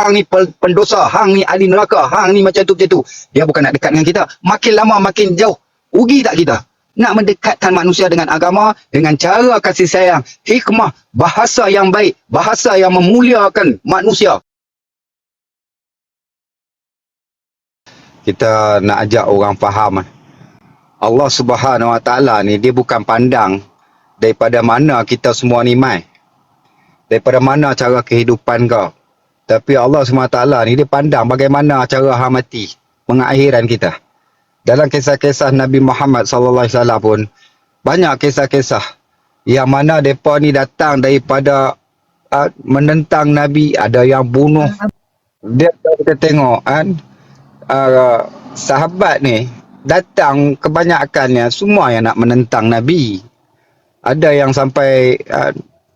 hang ni pendosa, hang ni ahli neraka, hang ni macam tu. Dia bukan nak dekat dengan kita. Makin lama makin jauh. Rugi tak kita? Nak mendekatkan manusia dengan agama, dengan cara kasih sayang, hikmah, bahasa yang baik, bahasa yang memuliakan manusia. Kita nak ajak orang faham, Allah Subhanahu Wa Taala ni dia bukan pandang daripada mana kita semua ni mai, daripada mana cara kehidupan kau. Tapi Allah SWT ni dia pandang bagaimana cara hang mati, pengakhiran kita. Dalam kisah-kisah Nabi Muhammad SAW pun banyak kisah-kisah yang mana mereka ni datang daripada menentang Nabi, ada yang bunuh. Dia kita tengok kan, sahabat ni datang kebanyakannya semua yang nak menentang Nabi. Ada yang sampai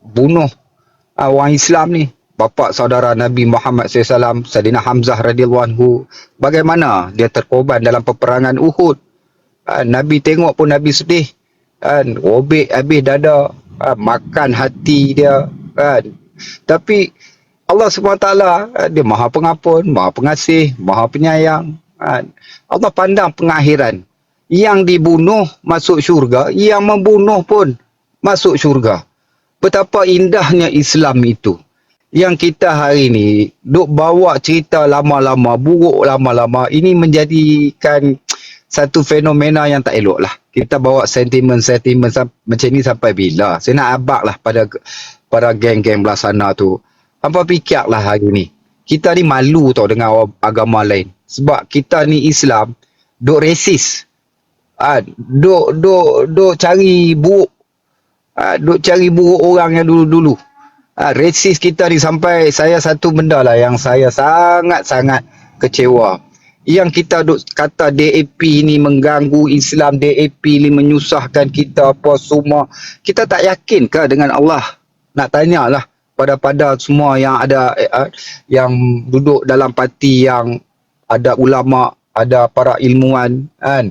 bunuh orang Islam ni, bapa saudara Nabi Muhammad SAW, Saidina Hamzah radhiyallahu anhu. Bagaimana dia terkorban dalam peperangan Uhud. Nabi tengok pun Nabi sedih, robek habis dada, makan hati dia kan. Tapi Allah SWT dia Maha Pengampun, Maha Pengasih, Maha Penyayang kan. Allah pandang pengakhiran. Yang dibunuh masuk syurga, yang membunuh pun masuk syurga. Betapa indahnya Islam itu. Yang kita hari ni duk bawa cerita lama-lama, buruk lama-lama, ini menjadikan satu fenomena yang tak elok lah. Kita bawa sentimen-sentimen macam ni sampai bila? Saya nak abak lah pada geng-geng belah sana tu. Hampa fikirlah hari ni. Kita ni malu tau dengan agama lain. Sebab kita ni Islam duk resis. Duk cari buruk. Duk cari buruk orang yang dulu-dulu. Resis kita ni sampai saya satu benda lah yang saya sangat-sangat kecewa. Yang kita duk kata DAP ni mengganggu Islam, DAP ni menyusahkan kita apa semua. Kita tak yakin ke dengan Allah? Nak tanyalah pada semua yang ada, yang duduk dalam parti, yang ada ulama, ada para ilmuwan kan.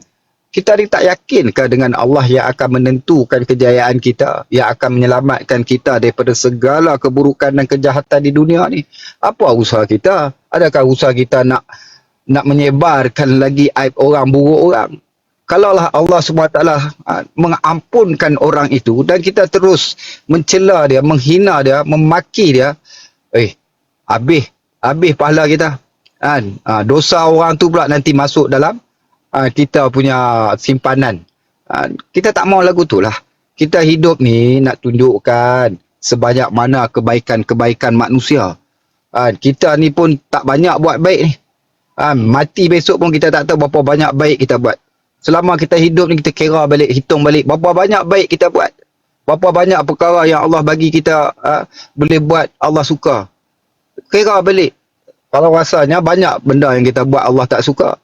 Kita ni tak yakin ke dengan Allah yang akan menentukan kejayaan kita, yang akan menyelamatkan kita daripada segala keburukan dan kejahatan di dunia ni? Apa usaha kita? Adakah usaha kita nak menyebarkan lagi aib orang, buruk orang? Kalaulah Allah SWT mengampunkan orang itu dan kita terus mencela dia, menghina dia, memaki dia, habis pahala kita kan. Dosa orang tu pula nanti masuk dalam kita punya simpanan. Kita tak mau lagu tu lah. Kita hidup ni nak tunjukkan sebanyak mana kebaikan-kebaikan manusia. Kita ni pun tak banyak buat baik ni. Mati besok pun kita tak tahu berapa banyak baik kita buat. Selama kita hidup ni kita kira balik, hitung balik berapa banyak baik kita buat. Berapa banyak perkara yang Allah bagi kita boleh buat, Allah suka. Kira balik. Kalau rasanya banyak benda yang kita buat Allah tak suka.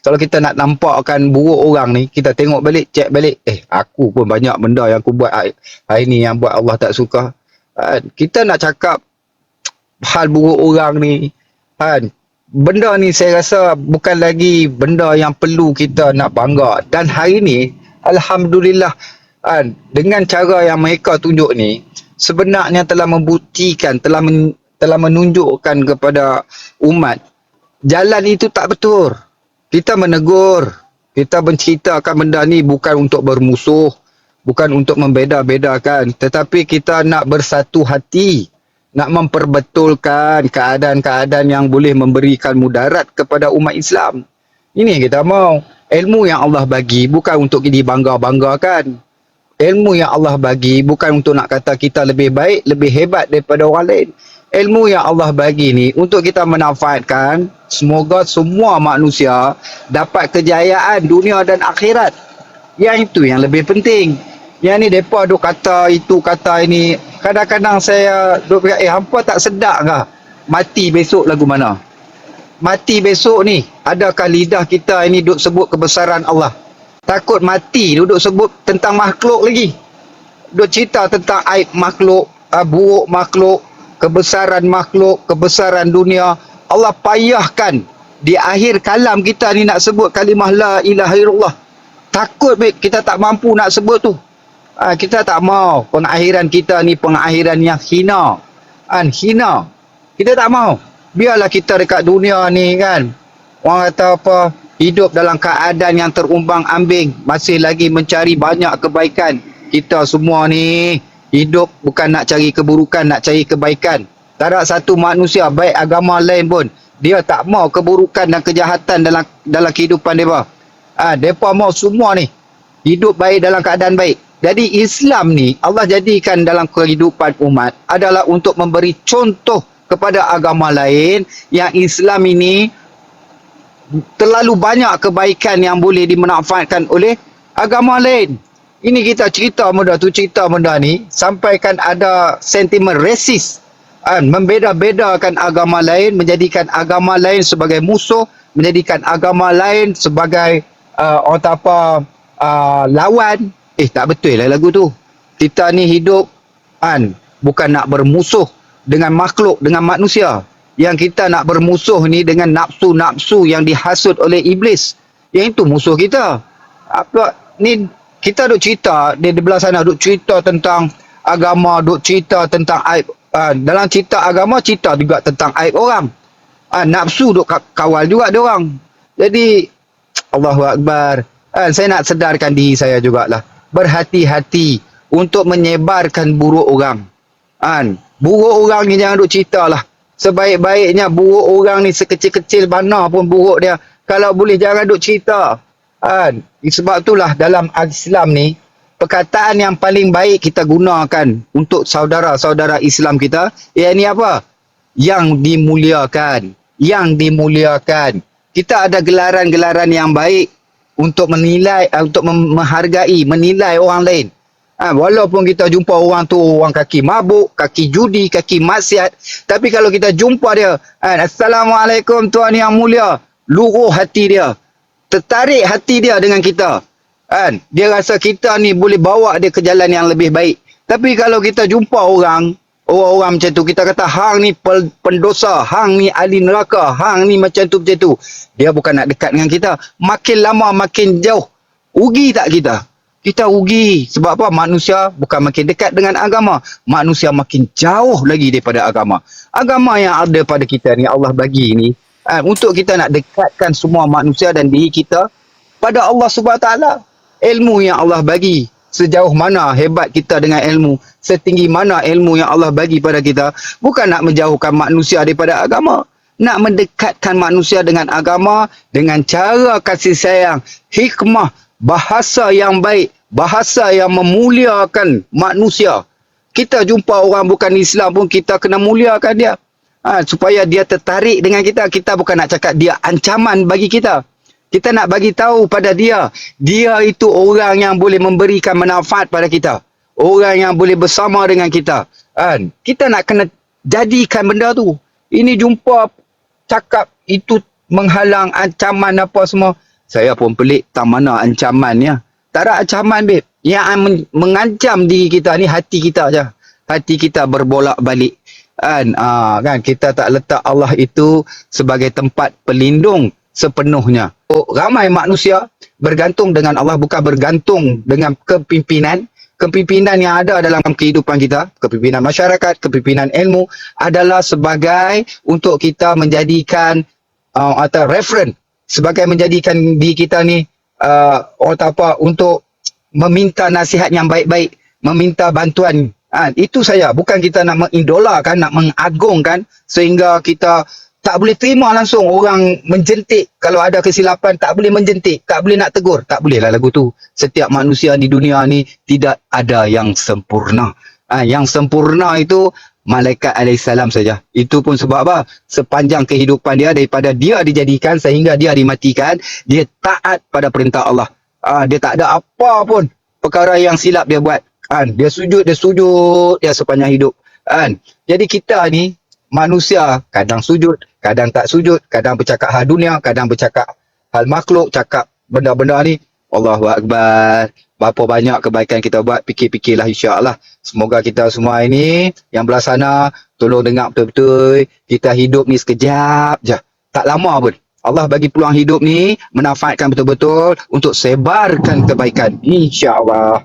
Kalau kita nak nampakkan buruk orang ni, kita tengok balik, cek balik. Aku pun banyak benda yang aku buat hari ni yang buat Allah tak suka. Kita nak cakap hal buruk orang ni, benda ni saya rasa bukan lagi benda yang perlu kita nak bangga. Dan hari ni, Alhamdulillah, dengan cara yang mereka tunjuk ni, sebenarnya telah membuktikan, telah menunjukkan kepada umat, jalan itu tak betul. Kita menegur, kita menceritakan benda ni bukan untuk bermusuh, bukan untuk membeda-bedakan, tetapi kita nak bersatu hati, nak memperbetulkan keadaan-keadaan yang boleh memberikan mudarat kepada umat Islam. Ini kita mau. Ilmu yang Allah bagi bukan untuk dibangga-banggakan. Ilmu yang Allah bagi bukan untuk nak kata kita lebih baik, lebih hebat daripada orang lain. Ilmu yang Allah bagi ni untuk kita manfaatkan, semoga semua manusia dapat kejayaan dunia dan akhirat. Yang itu yang lebih penting. Yang ni mereka duk kata itu, kata ini. Kadang-kadang saya duk fikir, hampa tak sedar ke mati besok lagu mana? Mati besok ni, adakah lidah kita ini duk sebut kebesaran Allah? Takut mati duk sebut tentang makhluk lagi. Duk cerita tentang aib makhluk, buruk makhluk, kebesaran makhluk, kebesaran dunia. Allah payahkan di akhir kalam kita ni nak sebut kalimah la ilaha illallah. Takut kita tak mampu nak sebut tu. Kita tak mau pengakhiran kita ni pengakhiran yang hina. Hina. Kita tak mau. Biarlah kita dekat dunia ni kan, orang kata apa, hidup dalam keadaan yang terumbang-ambing, masih lagi mencari banyak kebaikan. Kita semua ni hidup bukan nak cari keburukan, nak cari kebaikan. Tak ada satu manusia baik agama lain pun dia tak mau keburukan dan kejahatan dalam kehidupan mereka. Mereka mau semua ni hidup baik dalam keadaan baik. Jadi Islam ni Allah jadikan dalam kehidupan umat adalah untuk memberi contoh kepada agama lain yang Islam ini terlalu banyak kebaikan yang boleh dimanfaatkan oleh agama lain. Ini kita cerita benda tu, cerita benda ni sampaikan ada sentimen rasis, membeda-bedakan agama lain, menjadikan agama lain sebagai musuh, menjadikan agama lain sebagai orang tak apa, lawan. Tak betul lah lagu tu. Kita ni hidup bukan nak bermusuh dengan makhluk, dengan manusia. Yang kita nak bermusuh ni dengan nafsu-nafsu yang dihasut oleh iblis. Yang itu musuh kita. Ni kita duk cerita, di belah sana duk cerita tentang agama, duk cerita tentang aib. Dalam cerita agama, cerita juga tentang aib orang. Nafsu duk kawal juga dia orang. Jadi, Allahu Akbar. Saya nak sedarkan diri saya jugalah. Berhati-hati untuk menyebarkan buruk orang. Buruk orang ni jangan duk cerita lah. Sebaik-baiknya buruk orang ni sekecil-kecil mana pun buruk dia. Kalau boleh jangan duk cerita. Sebab itulah dalam Islam ni, perkataan yang paling baik kita gunakan untuk saudara-saudara Islam kita, iaitu apa? Yang dimuliakan. Yang dimuliakan. Kita ada gelaran-gelaran yang baik untuk menilai, untuk menghargai, menilai orang lain. Walaupun kita jumpa orang tu, orang kaki mabuk, kaki judi, kaki maksiat, tapi kalau kita jumpa dia, Assalamualaikum Tuan Yang Mulia, luruh hati dia, tertarik hati dia dengan kita. Dia rasa kita ni boleh bawa dia ke jalan yang lebih baik. Tapi kalau kita jumpa orang macam tu, kita kata hang ni pendosa, hang ni ahli neraka, hang ni macam tu. Dia bukan nak dekat dengan kita. Makin lama makin jauh. Rugi tak kita? Kita rugi. Sebab apa? Manusia bukan makin dekat dengan agama. Manusia makin jauh lagi daripada agama. Agama yang ada pada kita ni, Allah bagi ni, untuk kita nak dekatkan semua manusia dan diri kita pada Allah SWT. Ilmu yang Allah bagi, sejauh mana hebat kita dengan ilmu, setinggi mana ilmu yang Allah bagi pada kita, bukan nak menjauhkan manusia daripada agama, nak mendekatkan manusia dengan agama dengan cara kasih sayang, hikmah, bahasa yang baik, bahasa yang memuliakan manusia. Kita jumpa orang bukan Islam pun kita kena muliakan dia, supaya dia tertarik dengan kita. Kita bukan nak cakap dia ancaman bagi kita. Kita nak bagi tahu pada dia itu orang yang boleh memberikan manfaat pada kita. Orang yang boleh bersama dengan kita. Kita nak kena jadikan benda tu. Ini jumpa cakap itu menghalang, ancaman apa semua. Saya pun pelik tak mana ancamannya. Tak ada ancaman, babe. Yang mengancam diri kita ni hati kita je. Hati kita berbolak-balik. Kan kita tak letak Allah itu sebagai tempat pelindung sepenuhnya. Ramai manusia bergantung dengan Allah, bukan bergantung dengan kepimpinan. Kepimpinan yang ada dalam kehidupan kita, kepimpinan masyarakat, kepimpinan ilmu adalah sebagai untuk kita menjadikan atau reference, sebagai menjadikan diri kita ni untuk meminta nasihat yang baik-baik, meminta bantuan. Itu saya, bukan kita nak mengidolakan, nak mengagungkan sehingga kita tak boleh terima langsung orang menjentik. Kalau ada kesilapan tak boleh menjentik, tak boleh nak tegur. Tak boleh lah lagu tu. Setiap manusia di dunia ni tidak ada yang sempurna. Yang sempurna itu malaikat alaihissalam saja. Itu pun sebab apa? Sepanjang kehidupan dia, daripada dia dijadikan sehingga dia dimatikan, dia taat pada perintah Allah. Dia tak ada apa pun perkara yang silap dia buat. Dia sujud dia sepanjang hidup. Jadi kita ni manusia kadang sujud, kadang tak sujud, kadang bercakap hal dunia, kadang bercakap hal makhluk, cakap benda-benda ni. Allahu Akbar. Berapa banyak kebaikan kita buat, fikir-fikirlah insya-Allah. Semoga kita semua ini yang belah sana tolong dengar betul-betul. Kita hidup ni sekejap je. Tak lama pun. Allah bagi peluang hidup ni, manfaatkan betul-betul untuk sebarkan kebaikan. Insya-Allah.